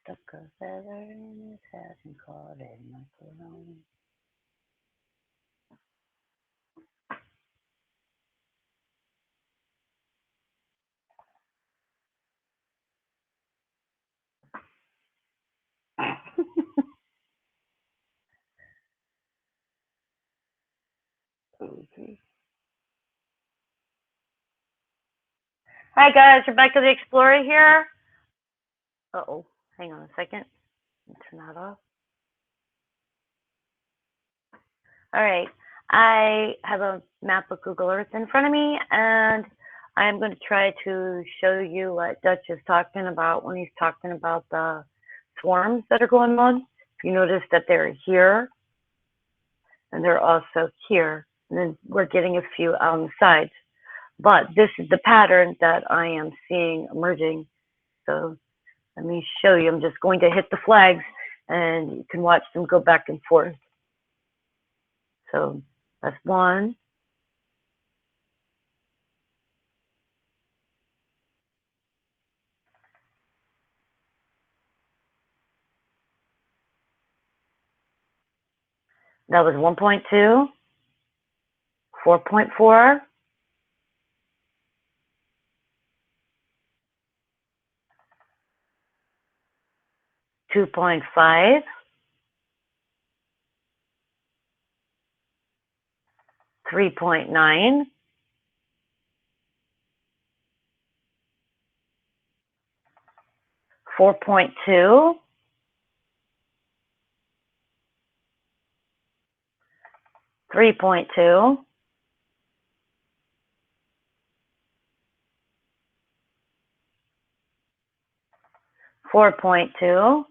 Stuck a feather in his hat and called it macaroni. Okay. Hi guys, Rebecca the Explorer here. Uh-oh, hang on a second. Turn that off. All right, I have a map of Google Earth in front of me, and I'm going to try to show you what Dutch is talking about when he's talking about the swarms that are going on. If you notice that they're here, and they're also here, and then we're getting a few on the sides. But this is the pattern that I am seeing emerging. So let me show you. I'm just going to hit the flags, and you can watch them go back and forth. So that's one. That was 1.2, 4.4, 2.5, 3.9, 4.2, 3.2, 4.2,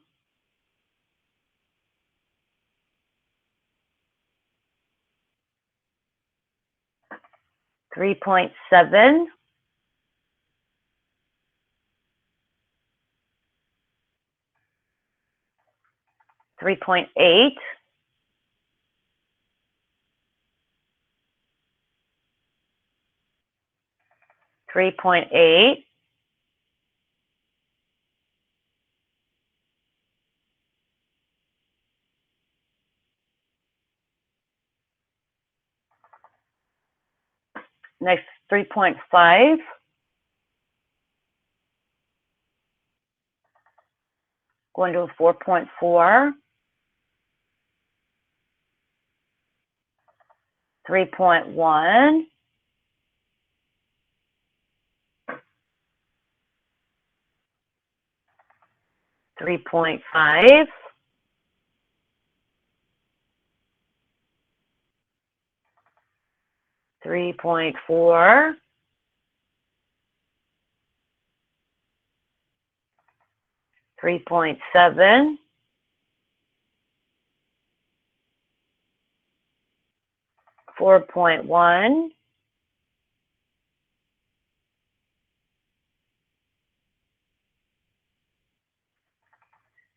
3.7, 3.8, 3.8, 3.5, going to a 4.4, 3.1, 3.5, 3.4, 3.7, 4.1,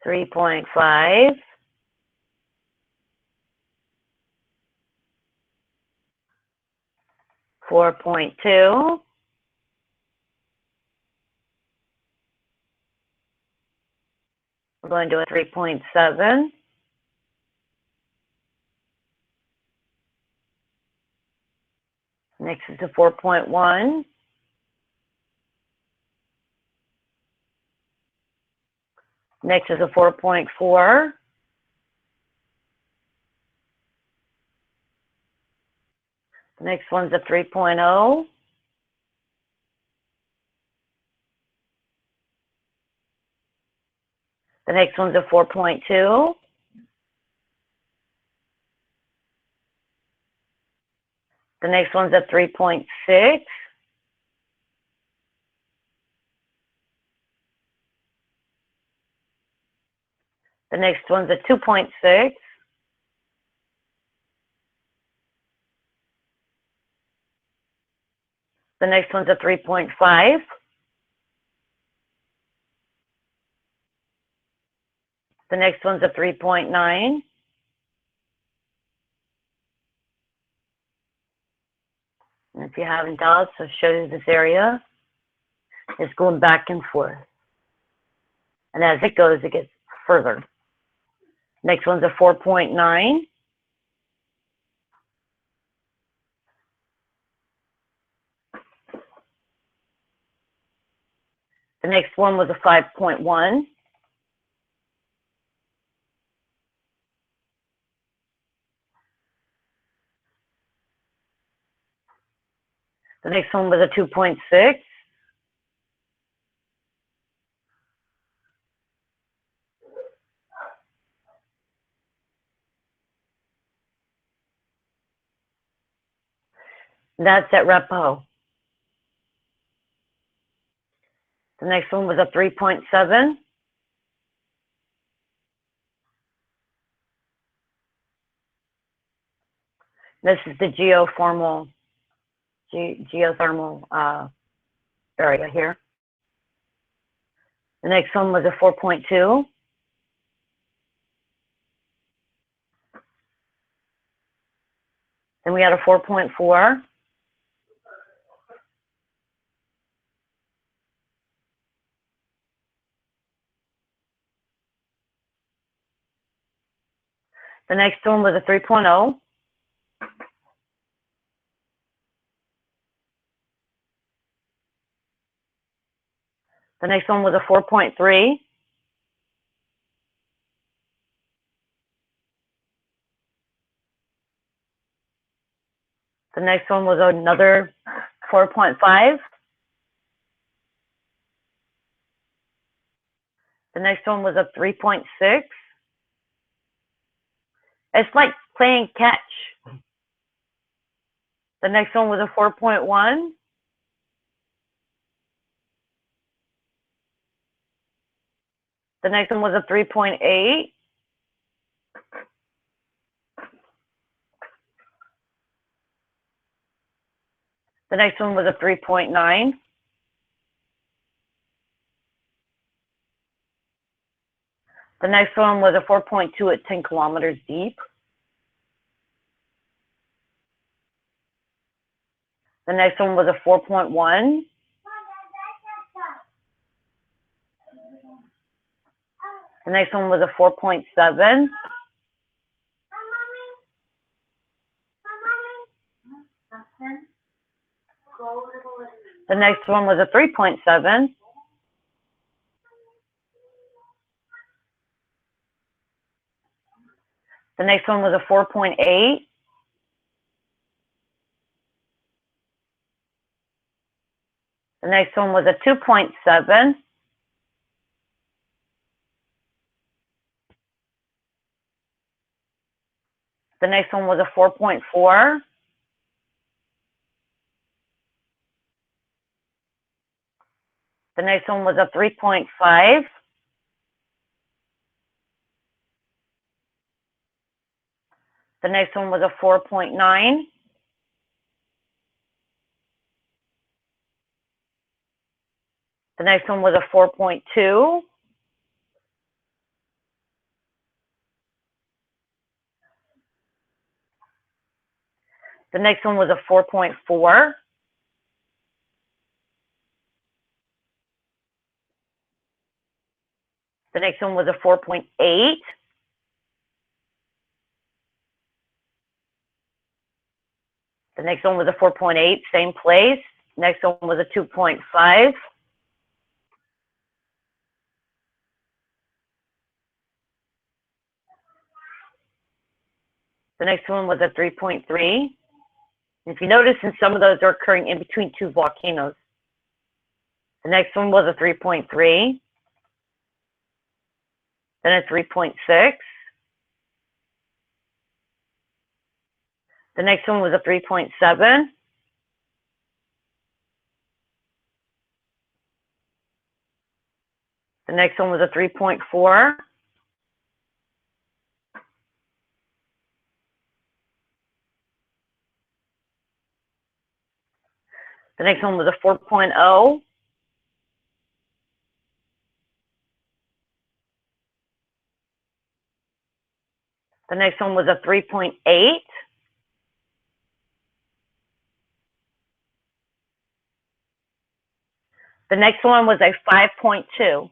3.5, 4.2, we're going to a 3.7, next is a 4.1, next is a 4.4, the next one's a 3.0, the next one's a 4.2, the next one's a 3.6, the next one's a 2.6, the next one's a 3.5, the next one's a 3.9, if you're having doubts, I'll show you this area. It's going back and forth. And as it goes, it gets further. Next one's a 4.9. The next one was a 5.1. The next one was a 2.6. That's at repo. The next one was a 3.7. This is the geothermal area here. The next one was a 4.2. Then we had a 4.4. The next one was a 3.0. The next one was a 4.3. The next one was another 4.5. The next one was a 3.6. It's like playing catch. The next one was a 4.1. The next one was a 3.8. The next one was a 3.9. The next one was a 4.2 at 10 kilometers deep. The next one was a 4.1. The next one was a 4.7. The next one was a 3.7. The next one was a 4.8. The next one was a 2.7. The next one was a 4.4. The next one was a 3.5. The next one was a 4.9. The next one was a 4.2. The next one was a 4.4. The next one was a 4.8. The next one was a 4.8, same place. Next one was a 2.5. The next one was a 3.3. If you notice, in some of those are occurring in between two volcanoes. The next one was a 3.3. Then a 3.6. The next one was a 3.7. The next one was a 3.4. The next one was a 4.0. The next one was a 3.8. The next one was a 5.2.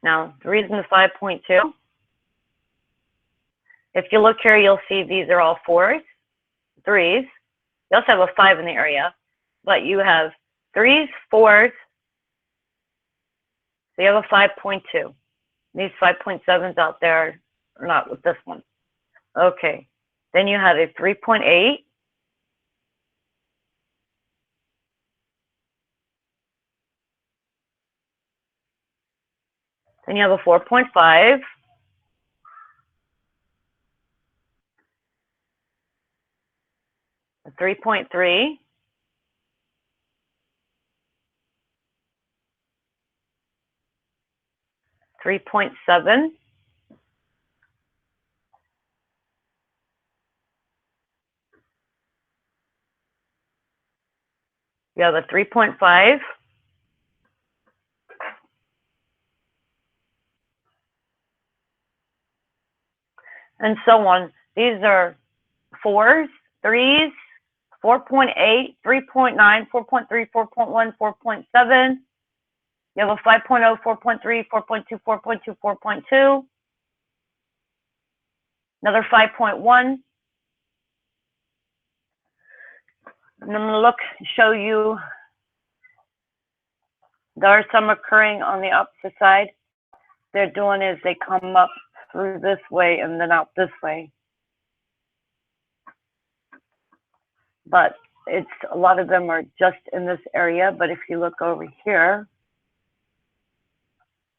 Now, the reason the 5.2, if you look here, you'll see these are all 4s, 3s. You also have a 5 in the area, but you have 3s, 4s, so you have a 5.2. These 5.7s out there are not with this one. Okay, then you have a 3.8. Then you have a 4.5. A 3.3. $3.7. You have a 3.5. And so on. These are 4s, 3s, 4.8, 3.9, 4.3, 4.1, 4.7. You have a 5.0, 4.3, 4.2, 4.2, 4.2. Another 5.1. And I'm going to show you, there are some occurring on the opposite side. They're doing is they come up through this way and then out this way. But it's a lot of them are just in this area. But if you look over here,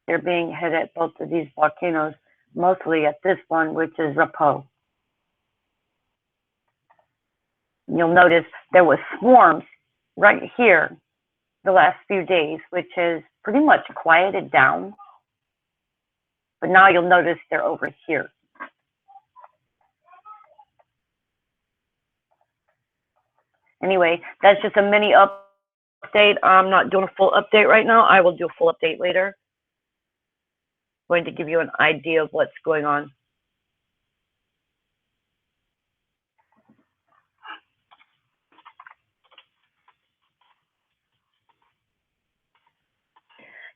they're being hit at both of these volcanoes, mostly at this one, which is Rapo. You'll notice there was swarms right here the last few days, which has pretty much quieted down. But now you'll notice they're over here. Anyway, that's just a mini update. I'm not doing a full update right now. I will do a full update later. I'm going to give you an idea of what's going on.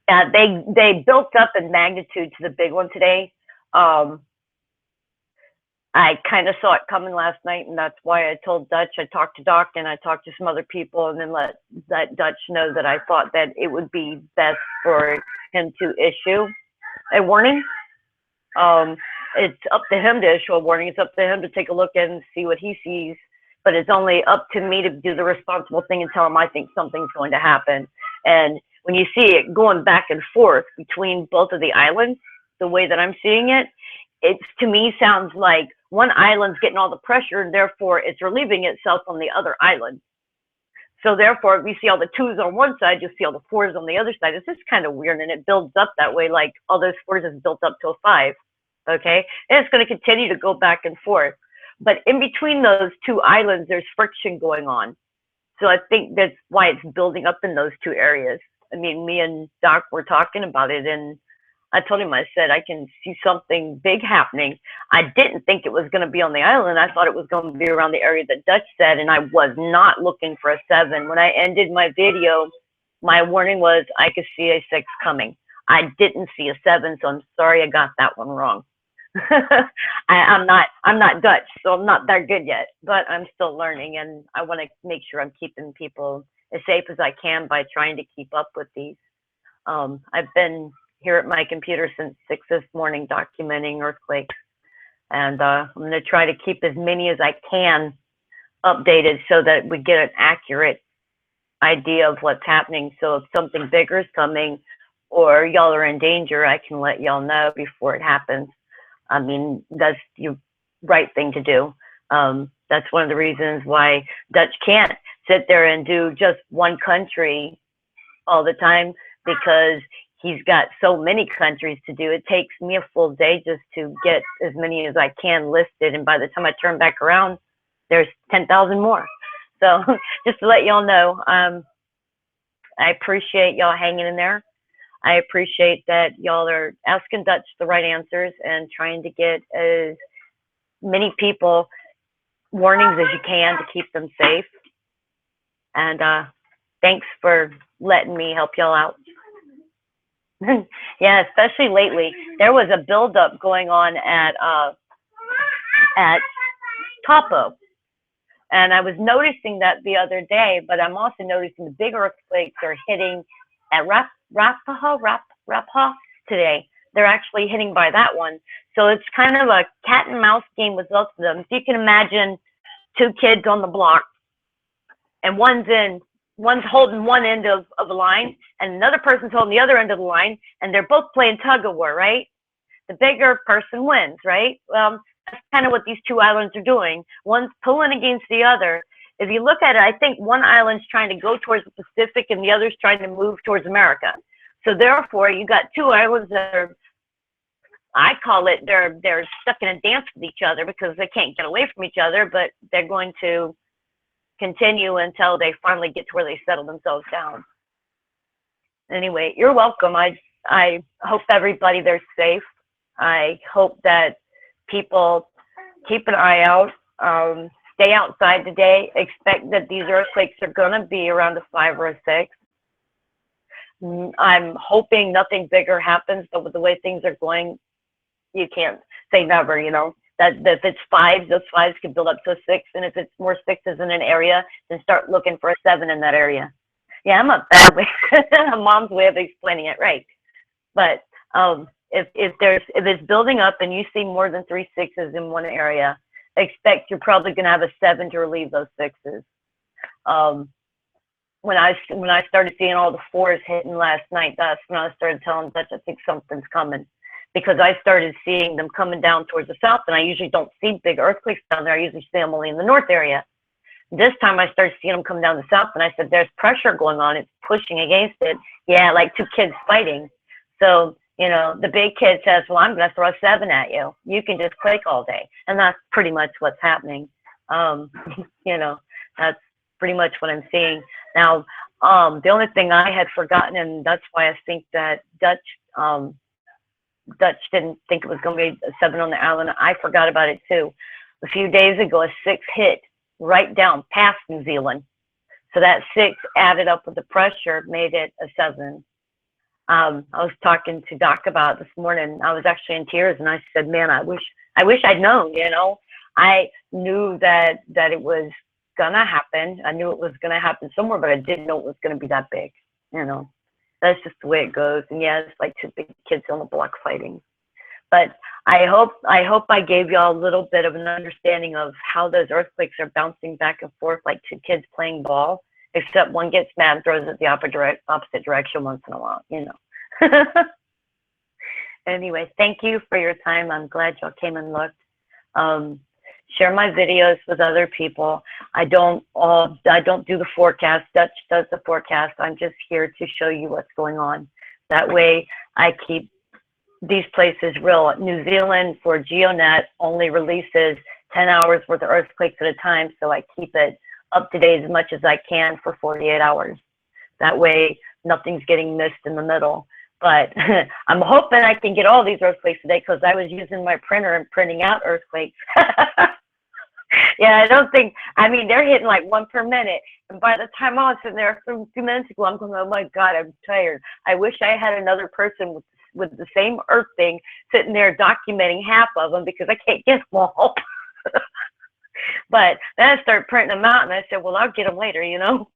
Yeah, they built up in magnitude to the big one today. I kind of saw it coming last night, and that's why I told Dutch. I talked to Doc, and I talked to some other people, and then let Dutch know that I thought that it would be best for him to issue a warning. It's up to him to issue a warning. It's up to him to take a look and see what he sees. But it's only up to me to do the responsible thing and tell him I think something's going to happen. And when you see it going back and forth between both of the islands, the way that I'm seeing it, it to me sounds like one island's getting all the pressure, and therefore it's relieving itself on the other island. So therefore, if you see all the 2s on one side, you'll see all the 4s on the other side. It's just kind of weird, and it builds up that way, like all those 4s is built up to a 5, okay? And it's going to continue to go back and forth. But in between those 2 islands, there's friction going on. So I think that's why it's building up in those 2 areas. I mean, me and Doc were talking about it, and I told him, I said, I can see something big happening. I didn't think it was going to be on the island. I thought it was going to be around the area that Dutch said, and I was not looking for a 7. When I ended my video, my warning was I could see a 6 coming. I didn't see a 7, so I'm sorry I got that one wrong. I'm not Dutch, so I'm not that good yet, but I'm still learning, and I want to make sure I'm keeping people as safe as I can by trying to keep up with these. I've been here at my computer since 6 this morning documenting earthquakes, and I'm going to try to keep as many as I can updated so that we get an accurate idea of what's happening. So if something bigger is coming or y'all are in danger, I can let y'all know before it happens. I mean, that's the right thing to do. That's one of the reasons why Dutch can't sit there and do just one country all the time, because he's got so many countries to do. It takes me a full day just to get as many as I can listed, and by the time I turn back around, there's 10,000 more. So just to let y'all know, I appreciate y'all hanging in there. I appreciate that y'all are asking Dutch the right answers and trying to get as many people warnings as you can to keep them safe. And thanks for letting me help y'all out. Yeah, especially lately. There was a buildup going on at Topo. And I was noticing that the other day, but I'm also noticing the big earthquakes are hitting at Rapha today. They're actually hitting by that one. So it's kind of a cat and mouse game with both of them. If you can imagine two kids on the block, and one's holding one end of the line, and another person's holding the other end of the line, and they're both playing tug of war, right? The bigger person wins, right? That's kind of what these two islands are doing. One's pulling against the other. If you look at it, I think one island's trying to go towards the Pacific and the other's trying to move towards America. So therefore, you got two islands that are, I call it, they're stuck in a dance with each other because they can't get away from each other, but they're going to continue until they finally get to where they settle themselves down. Anyway, you're welcome. I hope everybody there's safe. I hope that people keep an eye out, stay outside today, expect that these earthquakes are going to be around a 5 or a 6. I'm hoping nothing bigger happens, but with the way things are going, you can't say never, you know, that if it's 5s, those 5s can build up to a 6, and if it's more 6s in an area, then start looking for a 7 in that area. Yeah, I'm a bad way, a mom's way of explaining it, right? But if it's building up and you see more than 3 6s in one area, expect you're probably going to have a 7 to relieve those 6s. When I started seeing all the 4s hitting last night, that's when I started telling Dutch, I think something's coming, because I started seeing them coming down towards the south, and I usually don't see big earthquakes down there. I usually see them only in the north area. This time I started seeing them come down the south, and I said, there's pressure going on. It's pushing against it. Yeah, like two kids fighting. So, you know, the big kid says, well, I'm going to throw a 7 at you. You can just quake all day. And that's pretty much what's happening. You know, that's pretty much what I'm seeing. Now, the only thing I had forgotten, and that's why I think that Dutch didn't think it was going to be a 7 on the island. I forgot about it too. A few days ago, a 6 hit right down past New Zealand. So that 6 added up with the pressure, made it a 7. I was talking to Doc about it this morning. I was actually in tears, and I said, man, I wish I'd known, you know. I knew that it was going to happen. I knew it was going to happen somewhere, but I didn't know it was going to be that big, you know. That's just the way it goes. And yeah, it's like two big kids on the block fighting. But I hope I gave y'all a little bit of an understanding of how those earthquakes are bouncing back and forth like two kids playing ball, except one gets mad and throws it the opposite direction once in a while, you know. Anyway, thank you for your time. I'm glad y'all came and looked. Share my videos with other people. I don't do the forecast. Dutch does the forecast. I'm just here to show you what's going on. That way I keep these places real. New Zealand for GeoNet only releases 10 hours worth of earthquakes at a time, so I keep it up to date as much as I can for 48 hours. That way nothing's getting missed in the middle. But I'm hoping I can get all these earthquakes today, because I was using my printer and printing out earthquakes. Yeah, I mean, they're hitting like 1 per minute. And by the time I was sitting there a few minutes ago, I'm going, oh my God, I'm tired. I wish I had another person with the same earth thing sitting there documenting half of them, because I can't get them all. But then I started printing them out, and I said, well, I'll get them later, you know.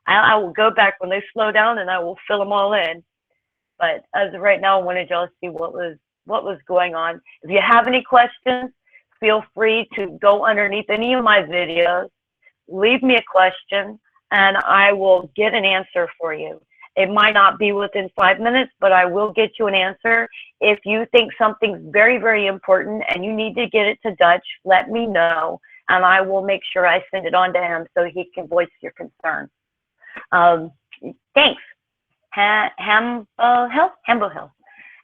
I will go back when they slow down, and I will fill them all in. But as of right now, I wanted y'all to see what was going on. If you have any questions, feel free to go underneath any of my videos, leave me a question, and I will get an answer for you. It might not be within 5 minutes, but I will get you an answer. If you think something's very, very important and you need to get it to Dutch, let me know, and I will make sure I send it on to him so he can voice your concern. Thanks. Hambo Hill.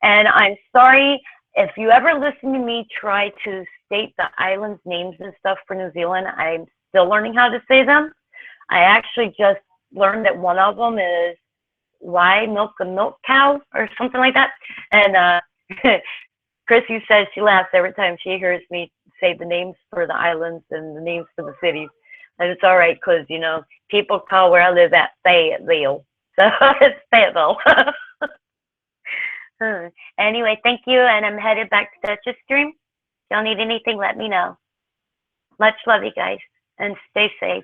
And I'm sorry, if you ever listen to me try to state the islands' names and stuff for New Zealand, I'm still learning how to say them. I actually just learned that one of them is Why Milk a Milk Cow or something like that. And Chrissy says she laughs every time she hears me say the names for the islands and the names for the cities. And it's all right because, you know, people call where I live at Fayetteville. So it's Fayetteville. Anyway, thank you. And I'm headed back to Duchess Stream. If y'all need anything, let me know. Much love, you guys. And stay safe.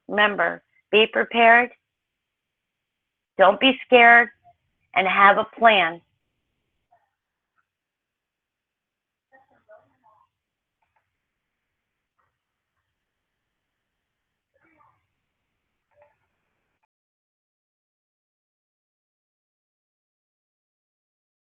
Remember, be prepared. Don't be scared. And have a plan.